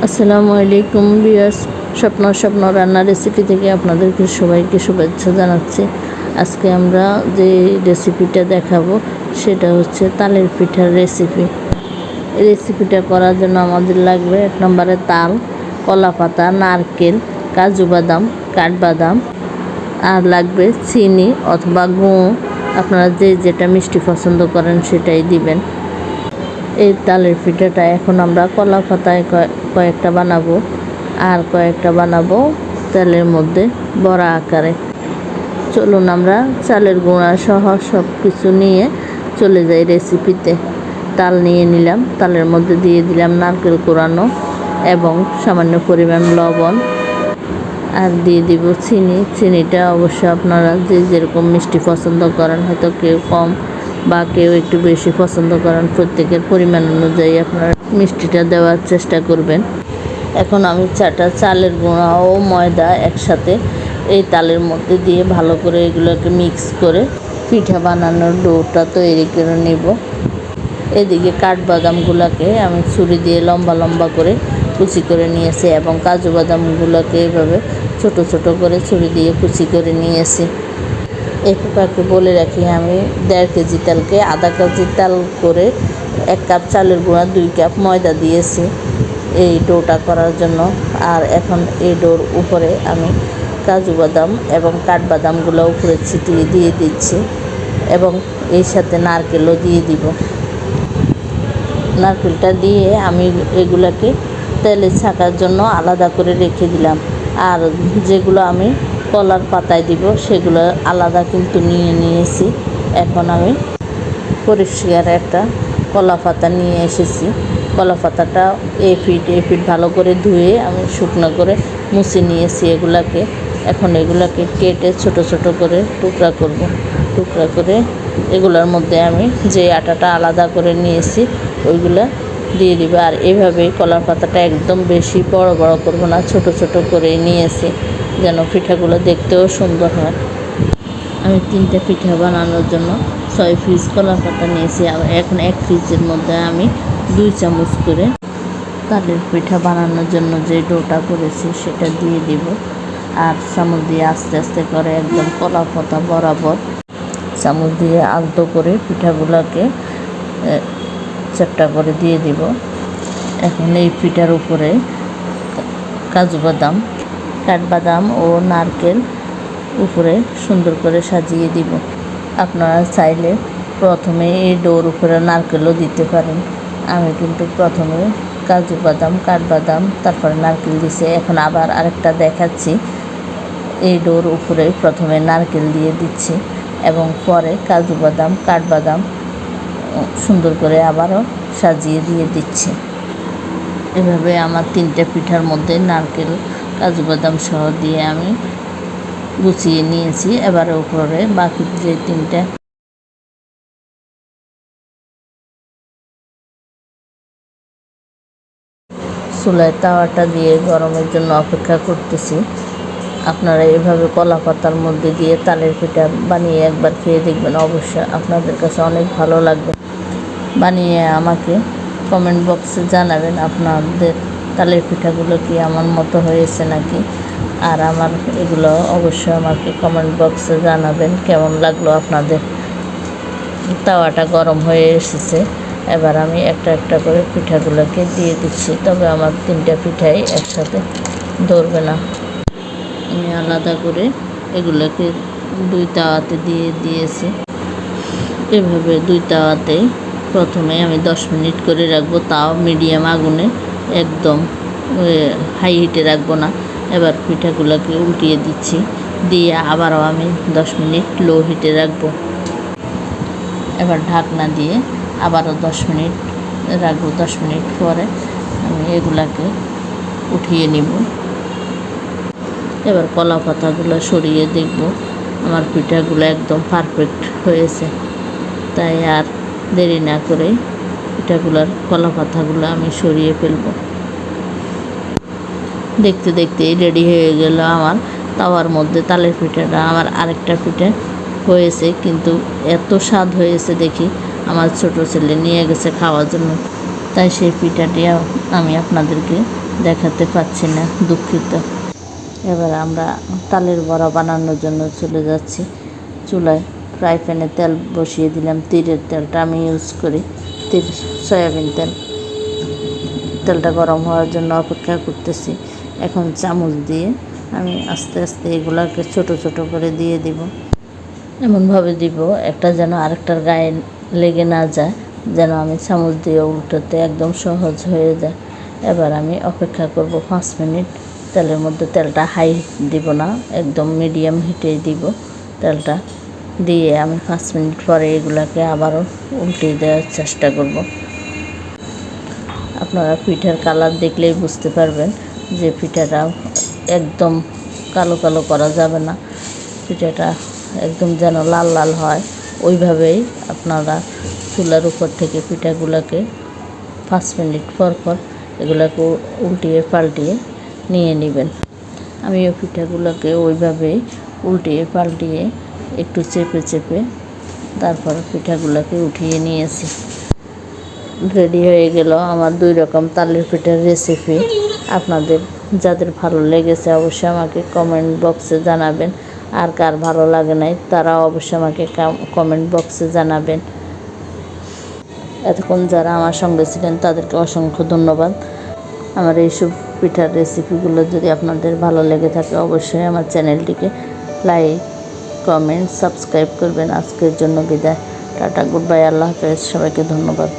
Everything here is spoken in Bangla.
আসসালামু আলাইকুম ভিউয়ার্স, স্বপ্ন রান্নার রেসিপি থেকে আপনাদেরকে সবাইকে শুভেচ্ছা জানাচ্ছি। আজকে আমরা যে রেসিপিটা দেখাবো সেটা হচ্ছে তালের পিঠার রেসিপি। এই রেসিপিটা করার জন্য আমাদের লাগবে 1 নম্বরে তাল, কলা পাতা, নারকেল, কাজু বাদাম, কাঠবাদাম, আর লাগবে চিনি অথবা গুড়। আপনারা যেটা মিষ্টি পছন্দ করেন সেটাই দিবেন। এই তালের পিঠাটা এখন আমরা কলা পাতায় কয়েকটা বানাবো, আর কয়েকটা বানাবো তেলের মধ্যে বড়া আকারে। চলুন আমরা চালের গুঁড়া সহ সব কিছু নিয়ে চলে যাই রেসিপিতে। তাল নিয়ে নিলাম, তালের মধ্যে দিয়ে দিলাম নারকেল কোরানো এবং সামান্য পরিমাণ লবণ, আর দিয়ে দিব চিনিটা অবশ্যই আপনারা যেরকম মিষ্টি পছন্দ করেন, হয়তো কেউ কম বা কেউ একটু বেশি পছন্দ করেন, প্রত্যেকের পরিমাণ অনুযায়ী আপনারা মিষ্টিটা দেওয়ার চেষ্টা করবেন। এখন আমি চালের গুঁড়া ও ময়দা একসাথে এই তালের মধ্যে দিয়ে ভালো করে এগুলোকে মিক্স করে পিঠা বানানোর ডোটা তৈরি করে নেব। এদিকে কাঠবাদামগুলোকে আমি ছুরি দিয়ে লম্বা লম্বা করে কুচি করে নিয়েছি এবং কাজু বাদামগুলোকে এভাবে ছোট ছোট করে ছুরি দিয়ে কুচি করে নিয়েছি। এই প্রকারকে বলে রাখি, আমি 1.5 কেজি তালকে আধা কেজি তাল করে 1 কাপ চালের গুঁড়া 2 কাপ ময়দা দিয়েছি এই ডোটা করার জন্য। আর এখন এই ডোর উপরে আমি কাজু বাদাম এবং কাঠবাদামগুলো উপরে ছিটিয়ে দিয়ে দিচ্ছি এবং এর সাথে নারকেলও দিয়ে দিব। নারকেলটা দিয়ে আমি এগুলাকে তেলে ছাকার জন্য আলাদা করে রেখে দিলাম। আর যেগুলো আমি কলার পাতায় দিব সেগুলো আলাদা কিন্তু নিয়েছি। এখন আমি পরিষ্কার একটা কলা পাতা নিয়ে এসেছি। কলা পাতাটা এ ফিট ভালো করে ধুয়ে আমি শুকনো করে মুছে নিয়েছি এগুলাকে। এখন এগুলাকে কেটে ছোট ছোট করে টুকরা করে এগুলোর মধ্যে আমি যে আটাটা আলাদা করে নিয়েছি ওইগুলা দিয়ে দিব। আর এইভাবেই কলার পাতাটা একদম বেশি বড় বড় করব না, ছোট ছোট করেই নিয়েছি যেন পিঠাগুলো দেখতেও সুন্দর হয়। আমি 3টে পিঠা বানানোর জন্য 6 পিস কলার পাতা নিয়েছি। আর এখন 1 পিসের মধ্যে আমি 2 চামচ করে তালের পিঠা বানানোর জন্য যে ডোটা করেছি সেটা দিয়ে দিব। আর চামচ দিয়ে আস্তে আস্তে করে একদম কলা পাতা বরাবর চামচ দিয়ে আলতো করে পিঠাগুলোকে চ্যাপ্টা করে দিয়ে দিব। এখন এই পিঠার উপরে কাজু বাদাম, কাঠবাদাম ও নারকেল উপরে সুন্দর করে সাজিয়ে দিব। আপনারা চাইলে প্রথমে এই ডোর উপরে নারকেলও দিতে পারেন। আমি কিন্তু প্রথমে কাজু বাদাম, কাঠবাদাম, তারপরে নারকেল দিয়েছি। এখন আবার আরেকটা দেখাচ্ছি, এই ডোর উপরে প্রথমে নারকেল দিয়ে দিচ্ছি এবং পরে কাজু বাদাম, কাঠবাদাম সুন্দর করে আবারও সাজিয়ে দিয়ে দিচ্ছি। এভাবে আমার 3টে পিঠার মধ্যে নারকেল, কাজু বাদাম সহ দিয়ে আমি গুছিয়ে নিয়েছি। এবারে উপরে বাকি যে 3টে চুলায় তাওয়াটা দিয়ে গরমের জন্য অপেক্ষা করতেছি। আপনারা এভাবে কলা পাতার মধ্যে দিয়ে তালের পিঠা বানিয়ে একবার খেয়ে দেখবেন, অবশ্যই আপনাদের কাছে অনেক ভালো লাগবে। বানিয়ে আমাকে কমেন্ট বক্সে জানাবেন আপনাদের তালের পিঠাগুলো কি আমার মতো হয়েছে নাকি। আর আমার এগুলো অবশ্যই আমাকে কমেন্ট বক্সে জানাবেন কেমন লাগলো আপনাদের। তাওয়াটা গরম হয়ে এসেছে, এবার আমি একটা একটা করে পিঠাগুলোকে দিয়ে দিচ্ছি। তবে আমার 3টে পিঠাই একসাথে ধরবে না। আমি আলাদা করে এগুলোকে 2 তাওয়াতে দিয়েছি। এভাবে 2 তাওয়াতে প্রথমে আমি 10 মিনিট করে রাখবো, তাও মিডিয়াম আগুনে, একদম হাই হিটে রাখবো না। এবার পিঠাগুলোকে উল্টিয়ে দিচ্ছি, দিয়ে আবারও আমি 10 মিনিট লো হিটে রাখবো। এবার ঢাকনা দিয়ে আবারও 10 মিনিট রাখবো। 10 মিনিট পরে আমি এগুলাকে উঠিয়ে নিব। এবার কলা পাতাগুলো সরিয়ে দেখব আমার পিঠাগুলো একদম পারফেক্ট হয়েছে। তাই আর দেরি না করে পিঠাগুলোর কলা পাতাগুলো আমি সরিয়ে ফেলব। দেখতে দেখতেই রেডি হয়ে গেল আমার তাওয়ার মধ্যে তালের পিঠাটা। আমার আরেকটা পিঠা হয়েছে, কিন্তু এত স্বাদ হয়েছে দেখি আমার ছোট ছেলে নিয়ে গেছে খাওয়ার জন্য, তাই সেই পিঠাটি আমি আপনাদেরকে দেখাতে পাচ্ছি না, দুঃখিত। এবার আমরা তালের বড়া বানানোর জন্য চলে যাচ্ছি। চুলায় ফ্রাই প্যানে তেল বসিয়ে দিলাম। তিলের তেলটা আমি ইউজ করি, সয়াবিন তেল। তেলটা গরম হওয়ার জন্য অপেক্ষা করতেছি। এখন চামচ দিয়ে আমি আস্তে আস্তে এগুলাকে ছোট ছোট করে দিয়ে দিব। এমনভাবে দিব একটা যেন আরেকটার গায়ে লেগে না যায়, যেন আমি চামচ দিয়ে উল্টোতে একদম সহজ হয়ে যায়। এবার আমি অপেক্ষা করব 5 মিনিট। তেলের মধ্যে তেলটা হাই দিব না, একদম মিডিয়াম হিটেই দিব। তেলটা দিয়ে আমি 5 মিনিট পরে এগুলাকে আবারও উল্টিয়ে দেওয়ার চেষ্টা করব। আপনারা পিঠার কালার দেখলেই বুঝতে পারবেন যে পিঠাটা একদম কালো কালো করা যাবে না। পিঠাটা একদম যেন লাল লাল হয়, ওইভাবেই আপনারা চুলার উপর থেকে পিঠাগুলোকে 5 মিনিট পর পর এগুলোকে উল্টিয়ে পাল্টিয়ে নিয়ে নেবেন। আমিও পিঠাগুলোকে ওইভাবেই উল্টিয়ে পাল্টিয়ে একটু চেপে চেপে তারপর পিঠাগুলোকে উঠিয়ে নিয়েছি। রেডি হয়ে গেল আমার 2 রকম তালের পিঠার রেসিপি। আপনাদের যাদের ভালো লেগেছে অবশ্যই আমাকে কমেন্ট বক্সে জানাবেন, আর কার ভালো লাগে নাই তারা অবশ্যই আমাকে কমেন্ট বক্সে জানাবেন। এতক্ষণ যারা আমার সঙ্গে ছিলেন তাদেরকে অসংখ্য ধন্যবাদ। আমার এইসব পিঠার রেসিপিগুলো যদি আপনাদের ভালো লেগে থাকে অবশ্যই আমার চ্যানেলটিকে লাইক, কমেন্ট, সাবস্ক্রাইব করবেন। আজকের জন্য বিদায়, টাটা, গুড বাই, আল্লাহ হাফেজ, সবাইকে ধন্যবাদ।